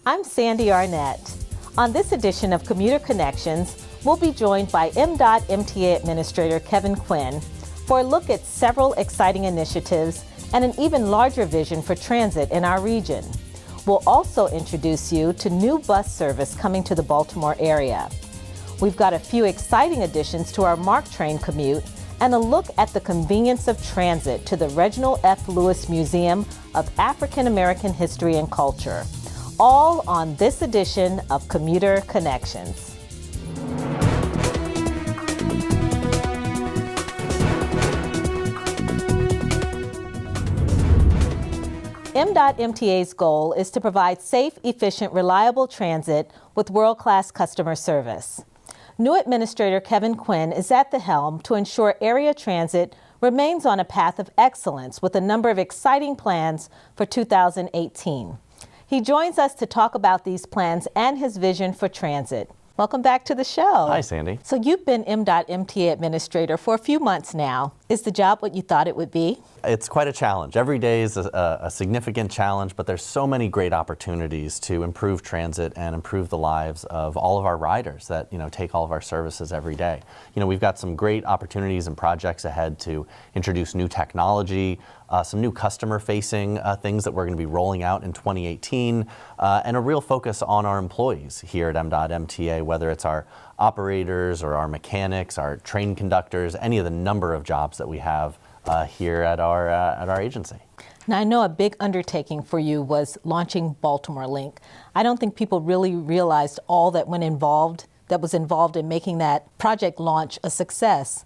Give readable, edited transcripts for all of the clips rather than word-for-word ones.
I'm Sandy Arnett. On this edition of Commuter Connections, we'll be joined by MDOT MTA Administrator Kevin Quinn for a look at several exciting initiatives and an even larger vision for transit in our region. We'll also introduce you to new bus service coming to the Baltimore area. We've got a few exciting additions to our Marc Train commute and a look at the convenience of transit to the Reginald F. Lewis Museum of African American History and Culture. All on this edition of Commuter Connections. MDOT MTA's goal is to provide safe, efficient, reliable transit with world-class customer service. New Administrator Kevin Quinn is at the helm to ensure area transit remains on a path of excellence with a number of exciting plans for 2018. He joins us to talk about these plans and his vision for transit. Welcome back to the show. Hi, Sandy. So you've been MDOT MTA Administrator for a few months now. Is the job what you thought it would be? It's quite a challenge. Every day is a significant challenge, but there's so many great opportunities to improve transit and improve the lives of all of our riders that take all of our services every day. We've got some great opportunities and projects ahead to introduce new technology, some new customer-facing things that we're going to be rolling out in 2018, and a real focus on our employees here at MDOT MTA, whether it's our operators or our mechanics, our train conductors, any of the number of jobs that we have here at our agency. Now, I know a big undertaking for you was launching Baltimore Link. I don't think people really realized all that was involved in making that project launch a success.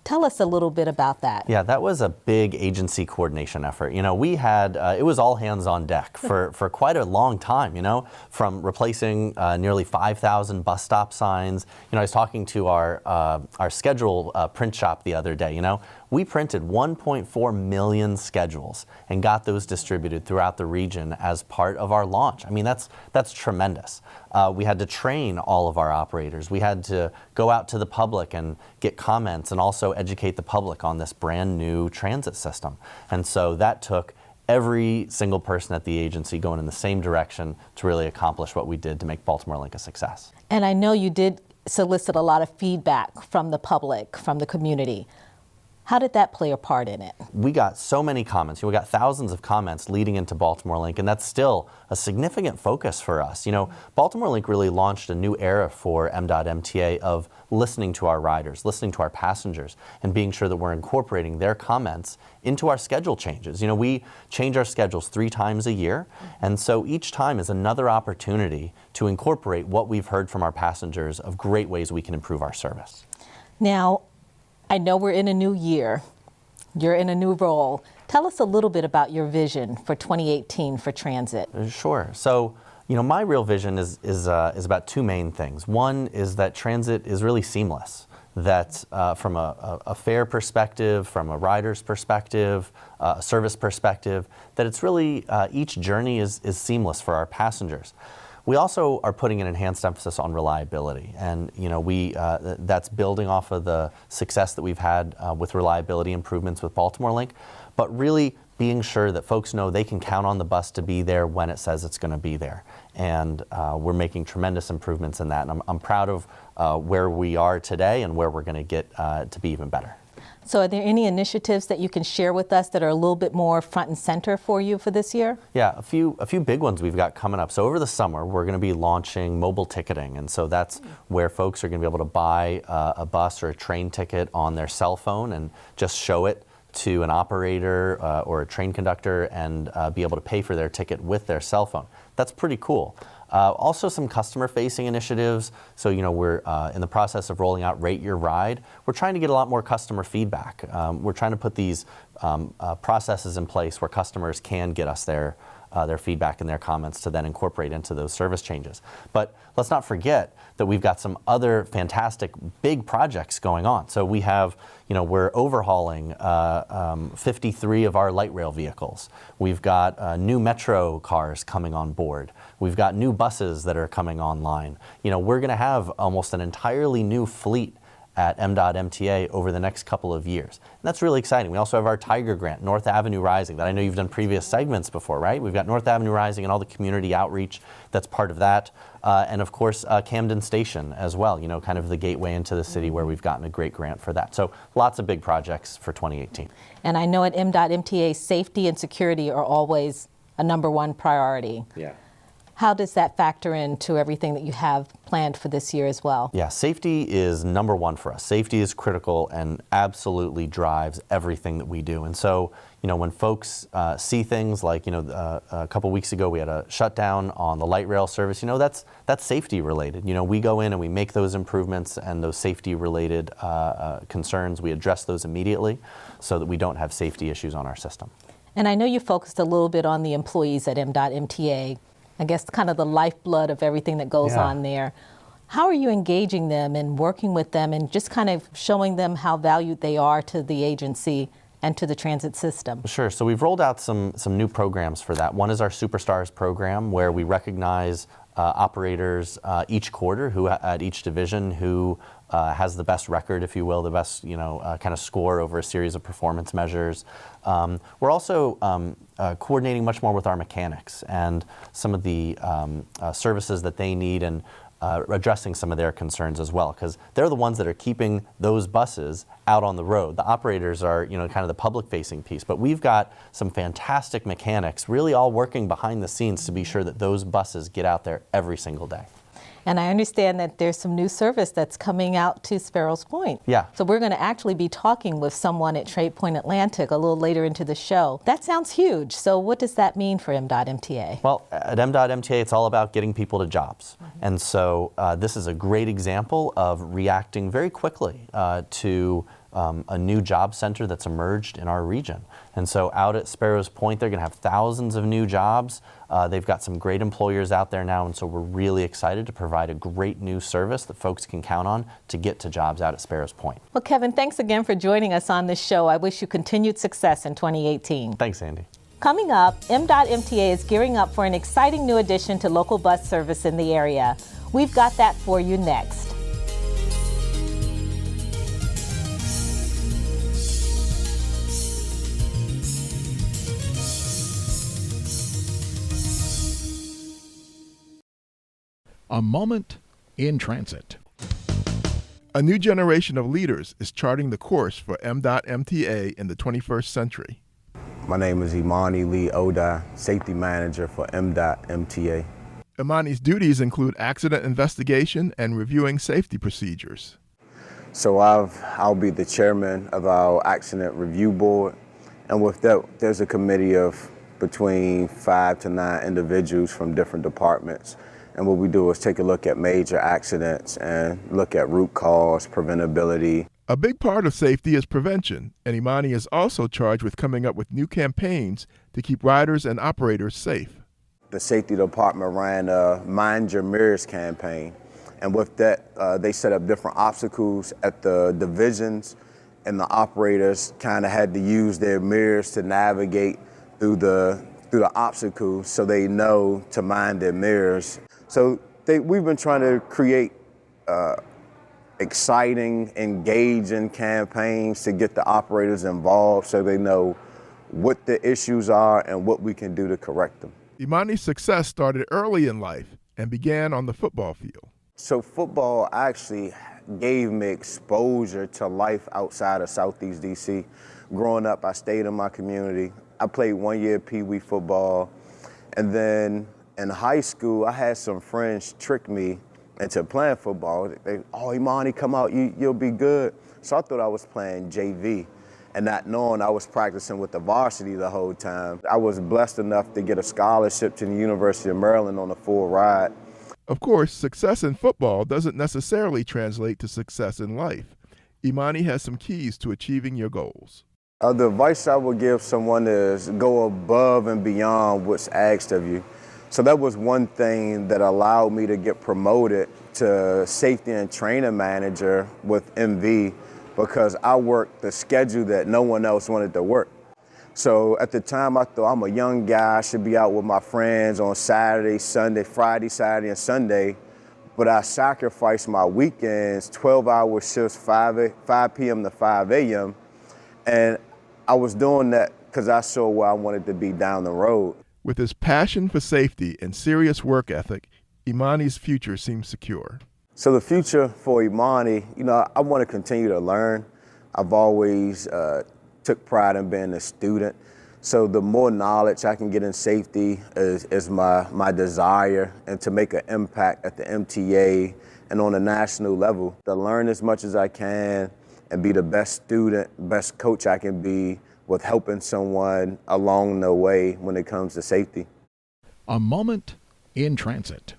Tell us a little bit about that. Yeah, that was a big agency coordination effort. We had, it was all hands on deck for quite a long time, from replacing nearly 5,000 bus stop signs. I was talking to our schedule print shop the other day, we printed 1.4 million schedules and got those distributed throughout the region as part of our launch. I mean, that's tremendous. We had to train all of our operators. We had to go out to the public and get comments and also educate the public on this brand new transit system. And so that took every single person at the agency going in the same direction to really accomplish what we did to make Baltimore Link a success. And I know you did solicit a lot of feedback from the public, from the community. How did that play a part in it? We got so many comments. We got thousands of comments leading into Baltimore Link, and that's still a significant focus for us. Baltimore Link really launched a new era for MDOT MTA of listening to our riders, listening to our passengers, and being sure that we're incorporating their comments into our schedule changes. We change our schedules 3 times a year, and so each time is another opportunity to incorporate what we've heard from our passengers of great ways we can improve our service. Now, I know we're in a new year. You're in a new role. Tell us a little bit about your vision for 2018 for transit. Sure. So, my real vision is about 2 main things. One is that transit is really seamless. That from a fare perspective, from a rider's perspective, a service perspective, that it's really each journey is seamless for our passengers. We also are putting an enhanced emphasis on reliability, and that's building off of the success that we've had with reliability improvements with Baltimore Link, but really being sure that folks know they can count on the bus to be there when it says it's going to be there. And we're making tremendous improvements in that, and I'm proud of where we are today and where we're going to get to be even better. So are there any initiatives that you can share with us that are a little bit more front and center for you for this year? Yeah, a few big ones we've got coming up. So over the summer, we're going to be launching mobile ticketing. And so that's where folks are going to be able to buy a bus or a train ticket on their cell phone and just show it to an operator or a train conductor and be able to pay for their ticket with their cell phone. That's pretty cool. Also some customer-facing initiatives. So, we're in the process of rolling out Rate Your Ride. We're trying to get a lot more customer feedback. We're trying to put these processes in place where customers can get us their feedback and their comments to then incorporate into those service changes. But let's not forget that we've got some other fantastic big projects going on. So we have, we're overhauling 53 of our light rail vehicles. We've got new metro cars coming on board. We've got new buses that are coming online. We're going to have almost an entirely new fleet at M.MTA over the next couple of years. And that's really exciting. We also have our Tiger Grant, North Avenue Rising, that I know you've done previous segments before, right? We've got North Avenue Rising and all the community outreach that's part of that. And of course, Camden Station as well, you know, kind of the gateway into the city where we've gotten a great grant for that. So lots of big projects for 2018. And I know at M.MTA, safety and security are always a #1 priority. Yeah. How does that factor into everything that you have planned for this year as well? Yeah, safety is #1 for us. Safety is critical and absolutely drives everything that we do. And so, you know, when folks see things like, you know, a couple weeks ago we had a shutdown on the light rail service, you know, that's safety related. You know, we go in and we make those improvements, and those safety related concerns, we address those immediately so that we don't have safety issues on our system. And I know you focused a little bit on the employees at M.MTA. I guess kind of the lifeblood of everything that goes on there. How are you engaging them and working with them and just kind of showing them how valued they are to the agency and to the transit system? Sure. So we've rolled out some new programs for that. One is our Superstars program, where we recognize operators each quarter who at each division who has the best record, if you will, the best, you know, kind of score over a series of performance measures. We're also coordinating much more with our mechanics and some of the services that they need, and addressing some of their concerns as well, because they're the ones that are keeping those buses out on the road. The operators are, you know, kind of the public-facing piece, but we've got some fantastic mechanics really all working behind the scenes to be sure that those buses get out there every single day. And I understand that there's some new service that's coming out to Sparrows Point. Yeah. So we're going to actually be talking with someone at Trade Point Atlantic a little later into the show. That sounds huge. So what does that mean for M.MTA? Well, at M.MTA, it's all about getting people to jobs. And so this is a great example of reacting very quickly to a new job center that's emerged in our region. And so out at Sparrows Point, they're going to have thousands of new jobs. They've got some great employers out there now, and so we're really excited to provide a great new service that folks can count on to get to jobs out at Sparrows Point. Well, Kevin, thanks again for joining us on this show. I wish you continued success in 2018. Thanks, Andy. Coming up, M.MTA is gearing up for an exciting new addition to local bus service in the area. We've got that for you next. A moment in transit. A new generation of leaders is charting the course for M.MTA in the 21st century. My name is Imani Lee Odai, Safety Manager for M.MTA. Imani's duties include accident investigation and reviewing safety procedures. So I'll be the chairman of our accident review board, and with that, there's a committee of between 5 to 9 individuals from different departments. And what we do is take a look at major accidents and look at root cause, preventability. A big part of safety is prevention, and Imani is also charged with coming up with new campaigns to keep riders and operators safe. The safety department ran a Mind Your Mirrors campaign, and with that, they set up different obstacles at the divisions, and the operators kind of had to use their mirrors to navigate through the obstacles so they know to mind their mirrors. So we've been trying to create exciting, engaging campaigns to get the operators involved so they know what the issues are and what we can do to correct them. Imani's success started early in life and began on the football field. So football actually gave me exposure to life outside of Southeast DC. Growing up, I stayed in my community. I played 1 year Pee Wee football, and then in high school, I had some friends trick me into playing football. Oh, Imani, come out, you'll be good. So I thought I was playing JV, and not knowing I was practicing with the varsity the whole time. I was blessed enough to get a scholarship to the University of Maryland on a full ride. Of course, success in football doesn't necessarily translate to success in life. Imani has some keys to achieving your goals. The advice I would give someone is go above and beyond what's asked of you. So that was one thing that allowed me to get promoted to safety and training manager with MV, because I worked the schedule that no one else wanted to work. So at the time, I thought I'm a young guy, I should be out with my friends on Saturday, Sunday, Friday, Saturday, and Sunday. but I sacrificed my weekends, 12-hour shifts, 5 p.m. to 5 a.m., and I was doing that because I saw where I wanted to be down the road. With his passion for safety and serious work ethic, Imani's future seems secure. So the future for Imani, I want to continue to learn. I've always took pride in being a student. So the more knowledge I can get in safety is my desire, and to make an impact at the MTA and on a national level. To learn as much as I can and be the best student, best coach I can be with helping someone along the way when it comes to safety. A moment in transit.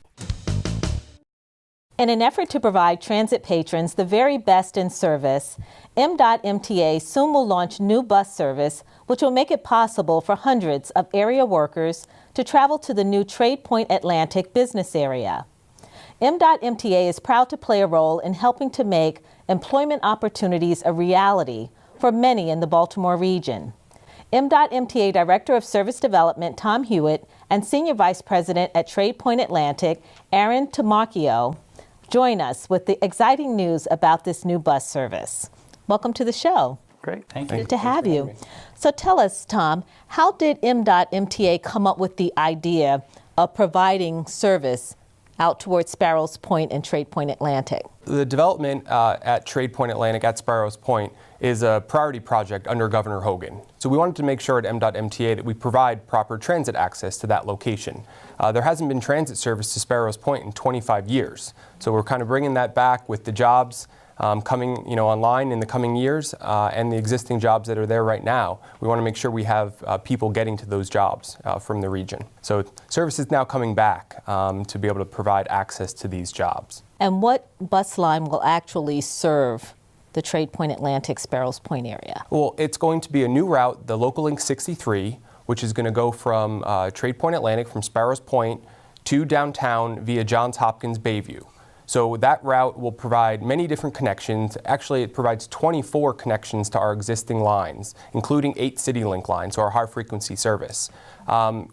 In an effort to provide transit patrons the very best in service, MDOT/MTA soon will launch new bus service, which will make it possible for hundreds of area workers to travel to the new Trade Point Atlantic business area. MDOT/MTA is proud to play a role in helping to make employment opportunities a reality for many in the Baltimore region. MDOT/MTA Director of Service Development Tom Hewitt and Senior Vice President at Trade Point Atlantic, Aaron Tamacchio, join us with the exciting news about this new bus service. Welcome to the show. Great, thank you. Good to have you. So tell us, Tom, how did MDOT/MTA come up with the idea of providing service out towards Sparrows Point and Trade Point Atlantic? The development at Trade Point Atlantic at Sparrows Point is a priority project under Governor Hogan. So we wanted to make sure at MDOT/MTA that we provide proper transit access to that location. There hasn't been transit service to Sparrows Point in 25 years. So we're kind of bringing that back with the jobs coming online in the coming years and the existing jobs that are there right now. We want to make sure we have people getting to those jobs from the region. So service is now coming back to be able to provide access to these jobs. And what bus line will actually serve the Trade Point Atlantic Sparrows Point area? Well, it's going to be a new route, the Local Link 63, which is going to go from Trade Point Atlantic from Sparrows Point to downtown via Johns Hopkins Bayview. So that route will provide many different connections. Actually, it provides 24 connections to our existing lines, including 8 CityLink lines, so our high-frequency service.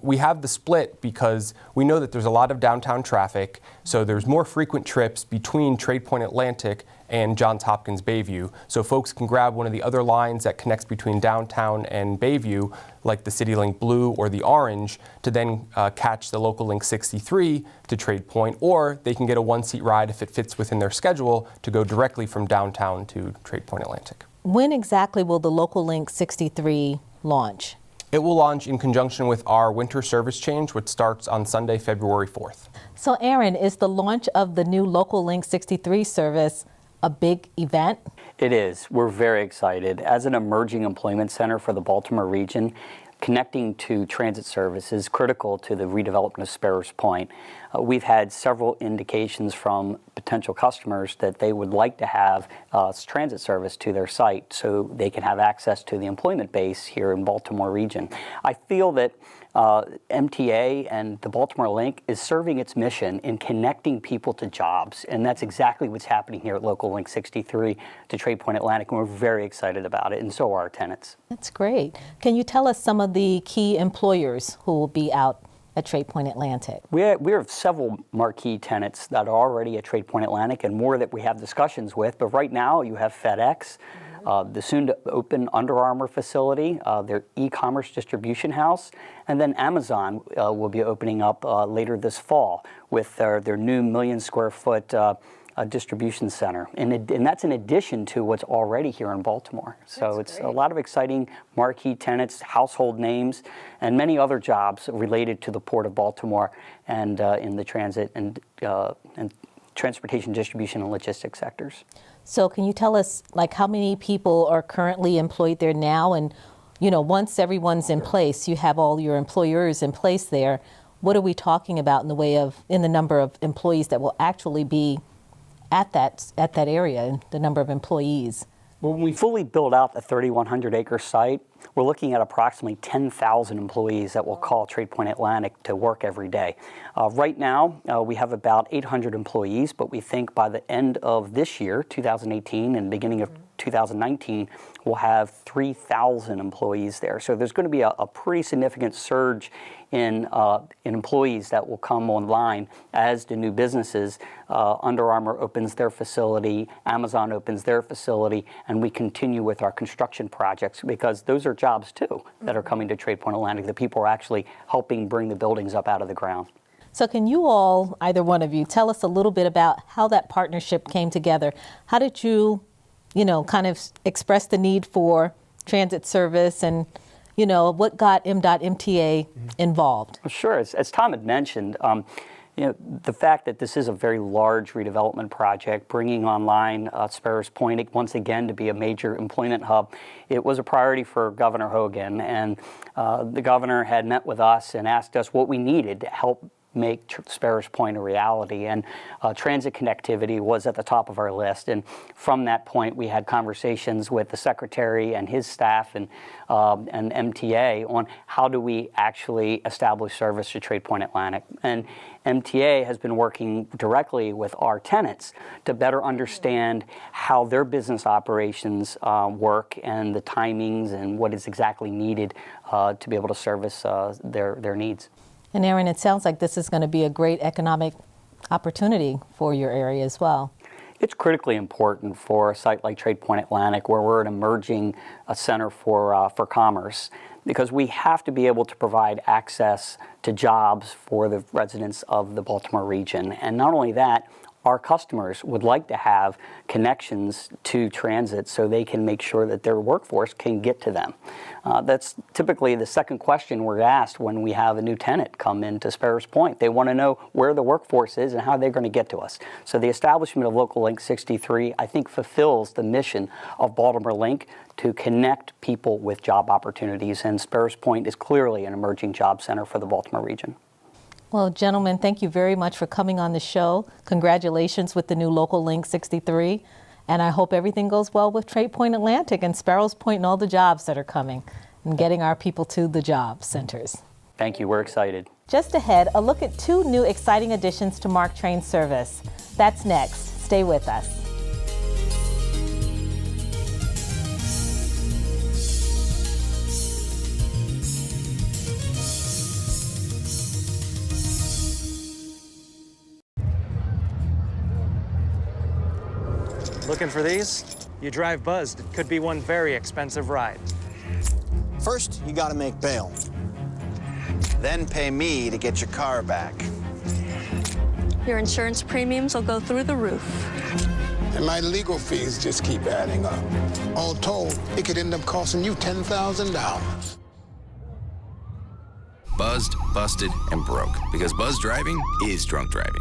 We have the split because we know that there's a lot of downtown traffic, so there's more frequent trips between Trade Point Atlantic and Johns Hopkins Bayview, so folks can grab one of the other lines that connects between downtown and Bayview, like the CityLink Blue or the Orange, to then catch the Local Link 63 to Trade Point, or they can get a one-seat ride if it fits within their schedule to go directly from downtown to Trade Point Atlantic. When exactly will the Local Link 63 launch? It will launch in conjunction with our winter service change, which starts on Sunday, February 4th. So Aaron, is the launch of the new Local Link 63 service a big event? It is. We're very excited. As an emerging employment center for the Baltimore region, connecting to transit service is critical to the redevelopment of Sparrows Point. We've had several indications from potential customers that they would like to have transit service to their site so they can have access to the employment base here in Baltimore region. I feel that MTA and the Baltimore Link is serving its mission in connecting people to jobs, and that's exactly what's happening here at Local Link 63 to Trade Point Atlantic, and we're very excited about it, and so are our tenants. That's great. Can you tell us some of the key employers who will be out at Trade Point Atlantic? We have several marquee tenants that are already at Trade Point Atlantic and more that we have discussions with, but right now you have FedEx, the soon-to-open Under Armour facility, their e-commerce distribution house, and then Amazon will be opening up later this fall with their new million-square-foot distribution center. And that's in addition to what's already here in Baltimore. So it's a lot of exciting marquee tenants, household names, and many other jobs related to the Port of Baltimore and in the transit and transportation, distribution, and logistics sectors. So can you tell us, like, how many people are currently employed there now? And, once everyone's in place, you have all your employers in place there, what are we talking about in the number of employees that will actually be at that area, and the number of employees? Well, when we fully build out the 3,100-acre site, we're looking at approximately 10,000 employees that will call Trade Point Atlantic to work every day. Right now, we have about 800 employees, but we think by the end of this year, 2018, and beginning of 2019, we'll have 3,000 employees there. So there's going to be a pretty significant surge in employees that will come online as the new businesses. Under Armour opens their facility, Amazon opens their facility, and we continue with our construction projects, because those are jobs too that are coming to Trade Point Atlantic. The people are actually helping bring the buildings up out of the ground. So can you all, either one of you, tell us a little bit about how that partnership came together? How did you, kind of express the need for transit service, and, what got MDOT/MTA involved? Well, sure. As Tom had mentioned, the fact that this is a very large redevelopment project, bringing online Sparrows Point once again to be a major employment hub, it was a priority for Governor Hogan. And the governor had met with us and asked us what we needed to help make Sparrows Point a reality, and transit connectivity was at the top of our list. And from that point, we had conversations with the secretary and his staff and MTA on how do we actually establish service to Trade Point Atlantic. And MTA has been working directly with our tenants to better understand how their business operations work, and the timings and what is exactly needed to be able to service their needs. And Aaron, it sounds like this is going to be a great economic opportunity for your area as well. It's critically important for a site like Trade Point Atlantic, where we're an emerging center for commerce, because we have to be able to provide access to jobs for the residents of the Baltimore region. And not only that, our customers would like to have connections to transit so they can make sure that their workforce can get to them. That's typically the second question we're asked when we have a new tenant come into Sparrows Point. They want to know where the workforce is and how they're going to get to us. So the establishment of Local Link 63, I think, fulfills the mission of Baltimore Link to connect people with job opportunities. And Sparrows Point is clearly an emerging job center for the Baltimore region. Well, gentlemen, thank you very much for coming on the show. Congratulations with the new Local Link 63. And I hope everything goes well with Trade Point Atlantic and Sparrows Point and all the jobs that are coming, and getting our people to the job centers. Thank you. We're excited. Just ahead, a look at 2 new exciting additions to Marc Train service. That's next. Stay with us. Looking for these? You drive buzzed. It could be one very expensive ride. First, you gotta make bail. Then pay me to get your car back. Your insurance premiums will go through the roof. And my legal fees just keep adding up. All told, it could end up costing you $10,000. Buzzed, busted, and broke. Because buzz driving is drunk driving.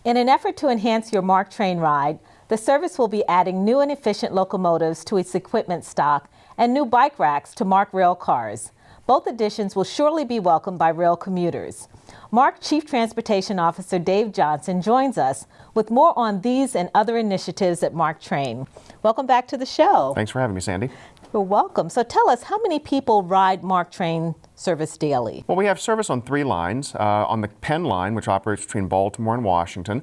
In an effort to enhance your Marc Train ride, the service will be adding new and efficient locomotives to its equipment stock and new bike racks to Marc rail cars. Both additions will surely be welcomed by rail commuters. Marc Chief Transportation Officer Dave Johnson joins us with more on these and other initiatives at Marc Train. Welcome back to the show. Thanks for having me, Sandy. You're welcome. So tell us, how many people ride Marc Train service daily? Well, we have service on 3 lines. On the Penn line, which operates between Baltimore and Washington,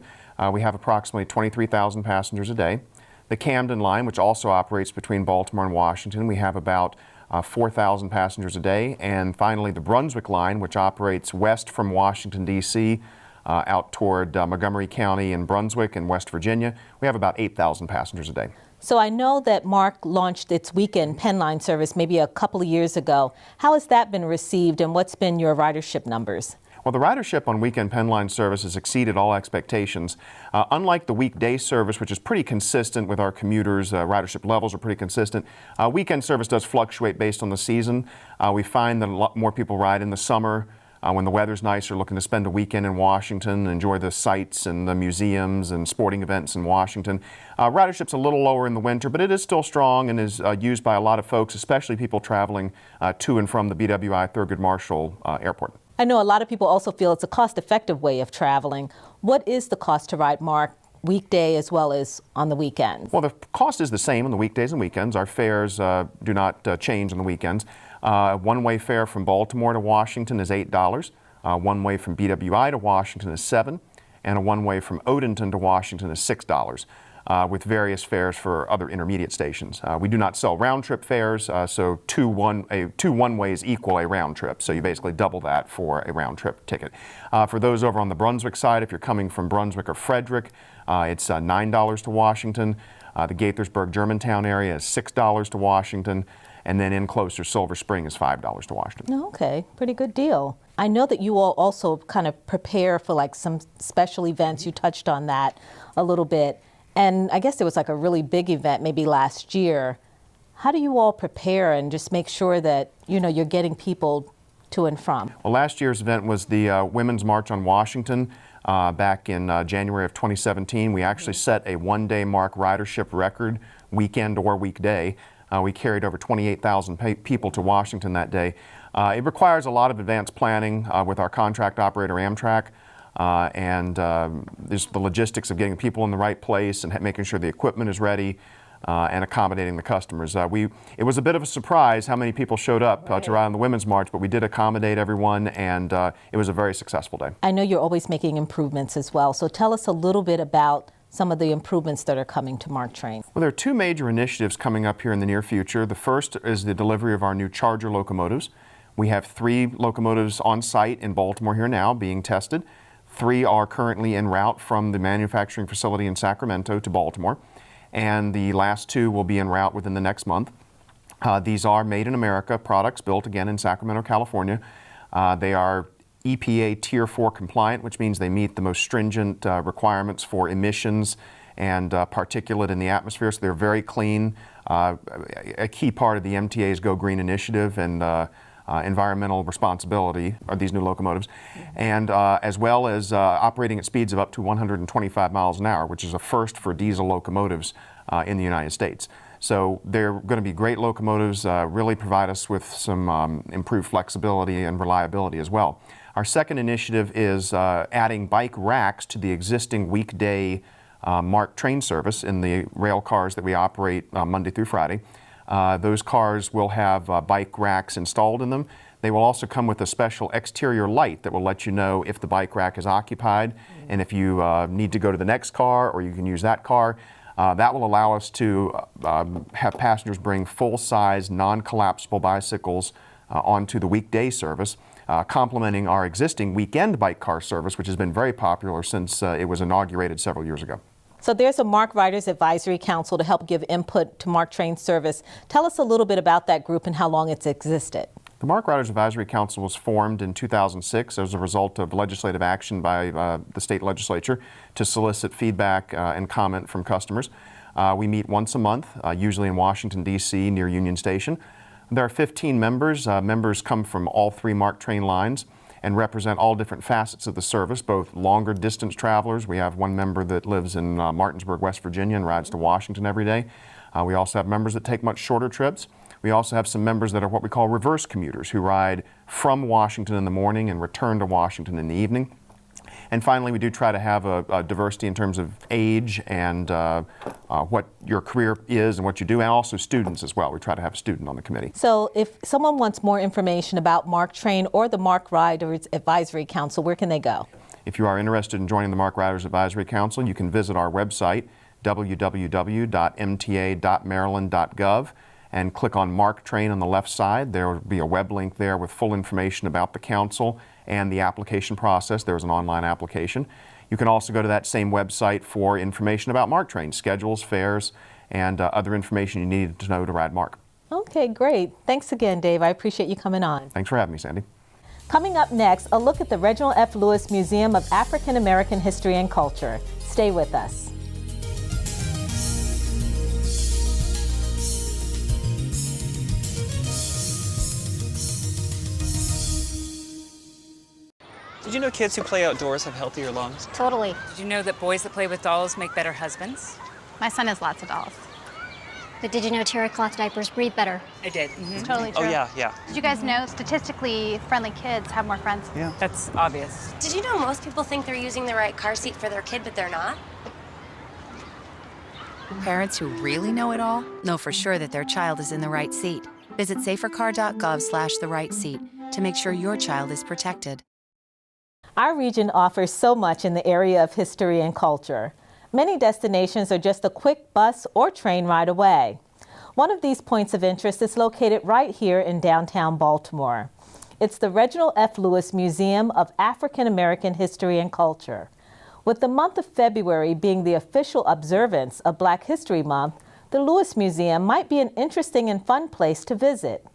we have approximately 23,000 passengers a day. The Camden line, which also operates between Baltimore and Washington, we have about 4,000 passengers a day. And finally, the Brunswick line, which operates west from Washington, D.C., out toward Montgomery County and Brunswick and West Virginia, we have about 8,000 passengers a day. So I know that Marc launched its weekend Penn line service maybe a couple of years ago. How has that been received, and what's been your ridership numbers? Well, the ridership on weekend Penn line service has exceeded all expectations. Unlike the weekday service, which is pretty consistent with our commuters, ridership levels are pretty consistent. Weekend service does fluctuate based on the season. We find that a lot more people ride in the summer when the weather's nicer, looking to spend a weekend in Washington, enjoy the sights and the museums and sporting events in Washington. Ridership's a little lower in the winter, but it is still strong and is used by a lot of folks, especially people traveling to and from the BWI Thurgood Marshall Airport. I know a lot of people also feel it's a cost-effective way of traveling. What is the cost to ride Marc weekday as well as on the weekends? Well, the cost is the same on the weekdays and weekends. Our fares do not change on the weekends. One-way fare from Baltimore to Washington is $8. One-way from BWI to Washington is $7. And a one-way from Odenton to Washington is $6. with various fares for other intermediate stations. We do not sell round-trip fares, so two one-ways equal a round trip. So you basically double that for a round-trip ticket. For those over on the Brunswick side, if you're coming from Brunswick or Frederick, it's $9 to Washington. The Gaithersburg, Germantown area is $6 to Washington. And then in closer, Silver Spring is $5 to Washington. Okay, pretty good deal. I know that you all also kind of prepare for like some special events. You touched on that a little bit. And I guess there was like a really big event maybe last year. How do you all prepare and just make sure that, you know, you're getting people to and from? Well, last year's event was the Women's March on Washington. Back in January of 2017, we actually set a one-day MARC ridership record, weekend or weekday. We carried over 28,000 people to Washington that day. It requires a lot of advanced planning with our contract operator Amtrak, and there's the logistics of getting people in the right place and making sure the equipment is ready and accommodating the customers. It was a bit of a surprise how many people showed up to ride on the Women's March, but we did accommodate everyone, and it was a very successful day. I know you're always making improvements as well, so tell us a little bit about some of the improvements that are coming to Marc Train. Well, there are two major initiatives coming up here in the near future. The first is the delivery of our new Charger locomotives. We have 3 locomotives on site in Baltimore here now being tested. 3 are currently en route from the manufacturing facility in Sacramento to Baltimore, and the last 2 will be en route within the next month. These are made in America products built again in Sacramento, California. They are EPA Tier 4 compliant, which means they meet the most stringent requirements for emissions and particulate in the atmosphere, so they're very clean. A key part of the MTA's Go Green initiative and environmental responsibility are these new locomotives, and as well as operating at speeds of up to 125 miles an hour, which is a first for diesel locomotives in the United States. So they're going to be great locomotives, really provide us with some improved flexibility and reliability as well. Our second initiative is adding bike racks to the existing weekday Marc Train service in the rail cars that we operate Monday through Friday. Those cars will have bike racks installed in them. They will also come with a special exterior light that will let you know if the bike rack is occupied and if you need to go to the next car or you can use that car. That will allow us to have passengers bring full-size, non-collapsible bicycles onto the weekday service, complementing our existing weekend bike car service, which has been very popular since it was inaugurated several years ago. So there's a MARC Riders Advisory Council to help give input to Marc Train service. Tell us a little bit about that group and how long it's existed. The MARC Riders Advisory Council was formed in 2006 as a result of legislative action by the state legislature to solicit feedback and comment from customers. We meet once a month, usually in Washington, D.C., near Union Station. There are 15 members. Members come from all 3 MARC Train lines and represent all different facets of the service, both longer distance travelers. We have one member that lives in Martinsburg, West Virginia and rides to Washington every day. We also have members that take much shorter trips. We also have some members that are what we call reverse commuters who ride from Washington in the morning and return to Washington in the evening. And finally, we do try to have a diversity in terms of age and what your career is and what you do, and also students as well. We try to have a student on the committee. So if someone wants more information about Marc Train or the MARC Riders Advisory Council, where can they go? If you are interested in joining the MARC Riders Advisory Council, you can visit our website, www.mta.maryland.gov, and click on Marc Train on the left side. There will be a web link there with full information about the council and the application process. There's an online application. You can also go to that same website for information about Marc Train, schedules, fares, and other information you need to know to ride Marc. Okay, great. Thanks again, Dave. I appreciate you coming on. Thanks for having me, Sandy. Coming up next, a look at the Reginald F. Lewis Museum of African American History and Culture. Stay with us. Did you know kids who play outdoors have healthier lungs? Totally. Did you know that boys that play with dolls make better husbands? My son has lots of dolls. But did you know terry cloth diapers breathe better? I did. It's totally true. Oh, yeah. Did you guys know statistically friendly kids have more friends? Yeah. That's obvious. Did you know most people think they're using the right car seat for their kid, but they're not? Parents who really know it all know for sure that their child is in the right seat. Visit safercar.gov/the-right-seat to make sure your child is protected. Our region offers so much in the area of history and culture. Many destinations are just a quick bus or train ride away. One of these points of interest is located right here in downtown Baltimore. It's the Reginald F. Lewis Museum of African American History and Culture. With the month of February being the official observance of Black History Month, the Lewis Museum might be an interesting and fun place to visit.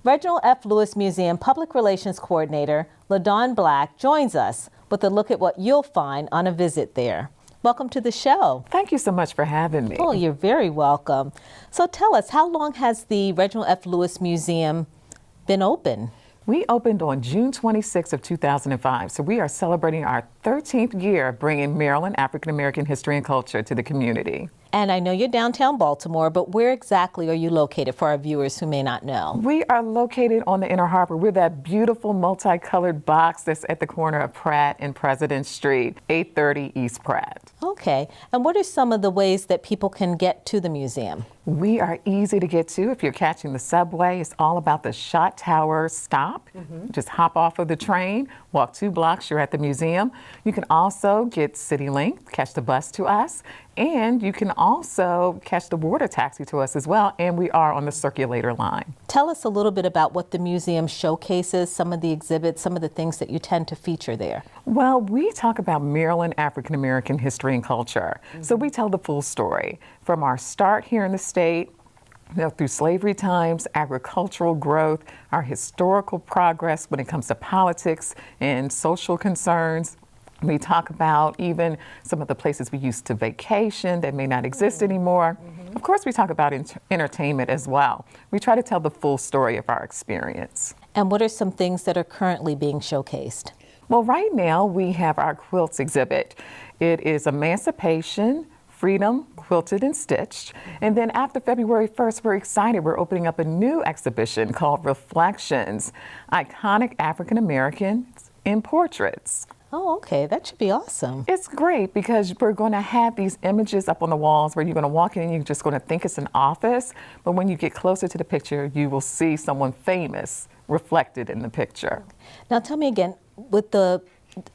Reginald F. Lewis Museum Public Relations Coordinator LaDawn Black joins us with a look at what you'll find on a visit there. Welcome to the show. Thank you so much for having me. Oh, you're very welcome. So tell us, how long has the Reginald F. Lewis Museum been open? We opened on June 26 of 2005, so we are celebrating our 13th year bringing Maryland African American history and culture to the community. And I know you're downtown Baltimore, but where exactly are you located for our viewers who may not know? We are located on the Inner Harbor. We're that beautiful multicolored box that's at the corner of Pratt and President Street, 830 East Pratt. Okay. And what are some of the ways that people can get to the museum? We are easy to get to. If you're catching the subway, it's all about the Shot Tower stop. Just hop off of the train, walk 2 blocks, you're at the museum. You can also get CityLink, catch the bus to us, and you can also catch the water taxi to us as well, and we are on the circulator line. Tell us a little bit about what the museum showcases, some of the exhibits, some of the things that you tend to feature there. Well, we talk about Maryland African American history and culture. So we tell the full story from our start here in the state, through slavery times, agricultural growth, our historical progress when it comes to politics and social concerns. We talk about even some of the places we used to vacation that may not exist anymore. Of course, we talk about entertainment as well. We try to tell the full story of our experience. And what are some things that are currently being showcased? Well, right now we have our quilts exhibit. It is Emancipation, Freedom, Quilted and Stitched. And then after February 1st, we're excited. We're opening up a new exhibition called Reflections, Iconic African Americans in Portraits. Oh, okay. That should be awesome. It's great because we're going to have these images up on the walls where you're going to walk in and you're just going to think it's an office. But when you get closer to the picture, you will see someone famous reflected in the picture. Now tell me again, with the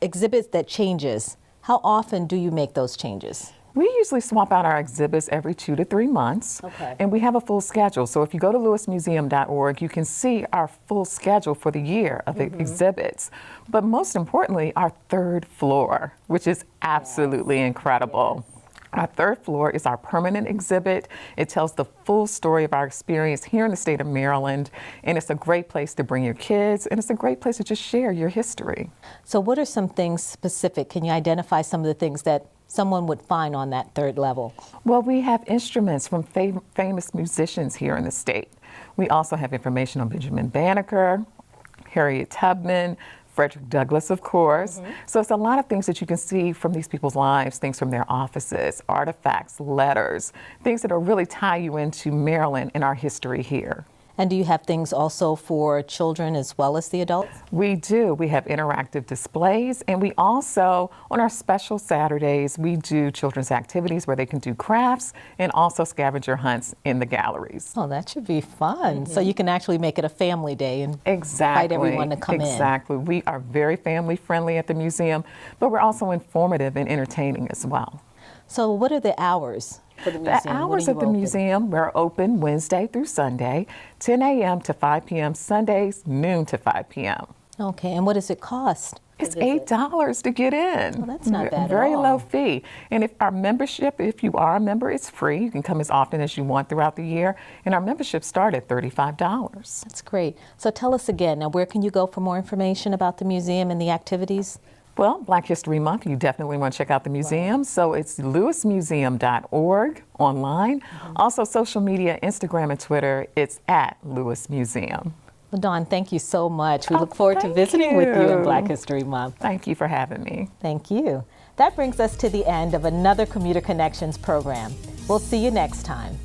exhibits that changes, how often do you make those changes? We usually swap out our exhibits every 2 to 3 months, and we have a full schedule. So if you go to lewismuseum.org, you can see our full schedule for the year of the exhibits. But most importantly, our 3rd floor, which is absolutely incredible. Our 3rd floor is our permanent exhibit. It tells the full story of our experience here in the state of Maryland, and it's a great place to bring your kids, and it's a great place to just share your history. So what are some things specific? Can you identify some of the things that someone would find on that 3rd level? Well, we have instruments from famous musicians here in the state. We also have information on Benjamin Banneker, Harriet Tubman, Frederick Douglass, of course. So it's a lot of things that you can see from these people's lives, things from their offices, artifacts, letters, things that will really tie you into Maryland and our history here. And do you have things also for children as well as the adults? We do. We have interactive displays, and we also, on our special Saturdays, we do children's activities where they can do crafts and also scavenger hunts in the galleries. Oh, that should be fun. So you can actually make it a family day and invite everyone to come in. Exactly. We are very family friendly at the museum, but we're also informative and entertaining as well. So what are the hours for the museum? The hours of the museum, we're open Wednesday through Sunday, 10 a.m. to 5 p.m., Sundays, noon to 5 p.m. Okay, and what does it cost? It's $8 to get in. Well, that's not bad Very at all. low fee. And if our membership, if you are a member, it's free. You can come as often as you want throughout the year. And our membership starts at $35. That's great. So tell us again, now where can you go for more information about the museum and the activities? Well, Black History Month, you definitely want to check out the museum. So it's lewismuseum.org online. Also social media, Instagram and Twitter, it's at Lewis Museum. Well, Dawn, thank you so much. We look forward to visiting with you in Black History Month. Thank you for having me. Thank you. That brings us to the end of another Commuter Connections program. We'll see you next time.